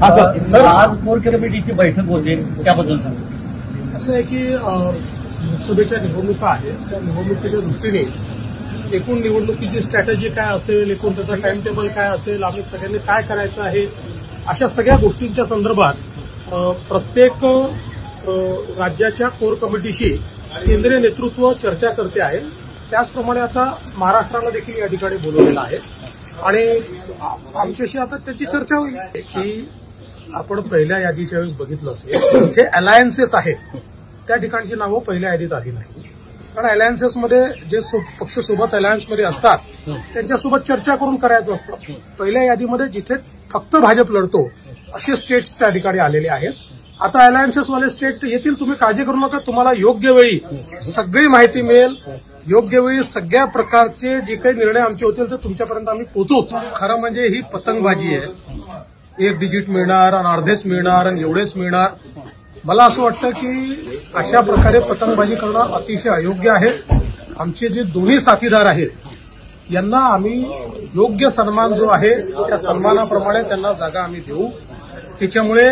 हा सर, आज कोर कमिटीची बैठक होते, त्याबद्दल सांगा. असं आहे की लोकसभेच्या निवडणुका आहेत, त्या निवडणुकीच्या दृष्टीने एकूण निवडणुकीची स्ट्रॅटेजी काय असेल, एकूण त्याचा टाइम टेबल काय असेल, आम्ही सगळ्यांनी काय करायचं आहे, अशा सगळ्या गोष्टींच्या संदर्भात प्रत्येक राज्याच्या कोर कमिटीशी केंद्रीय नेतृत्व चर्चा करते आहे. त्याचप्रमाणे आता महाराष्ट्राला देखील या ठिकाणी बोलवलेलं आहे आणि आमच्याशी आता त्याची चर्चा होईल की आपण पहिल्या यादीच्या वेळेस बघितलं असेल हे अलायन्सेस आहेत, त्या ठिकाणची नावं पहिल्या यादीत आली नाही. कारण अलायन्सेसमध्ये जे पक्ष सोबत अलायन्समध्ये असतात त्यांच्यासोबत चर्चा करून करायचं असतं. पहिल्या यादीमध्ये जिथे फक्त भाजप लढतो असे स्टेट्स त्या ठिकाणी आलेले आहेत. आता अलायन्सेसवाले स्टेट येतील, तुम्ही काळजी करू नका, तुम्हाला योग्य वेळी सगळी माहिती मिळेल. योग्य वेळी सगळ्या प्रकारचे जे काही निर्णय आमचे होतील ते तुमच्यापर्यंत आम्ही पोहोचवूच. खरं म्हणजे ही पतंगबाजी आहे. एक डिजिट मिळणार आणि अर्धेच मिळणार आणि एवढेच मिळणार. मला असं वाटतं की अशा प्रकारे पतंगबाजी करणं अतिशय अयोग्य आहे. आमचे जे दोन्ही साथीदार आहेत यांना आम्ही योग्य सन्मान जो आहे त्या सन्मानाप्रमाणे त्यांना जागा आम्ही देऊ. त्याच्यामुळे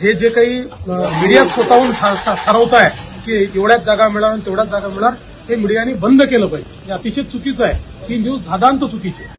हे जे काही मीडियात स्वतःहून ठरवत आहे की एवढ्याच जागा मिळणार आणि तेवढ्याच जागा मिळणार, हे मीडियाने बंद केलं पाहिजे. हे अतिशय चुकीचं आहे. ही न्यूज धादांत चुकीची आहे.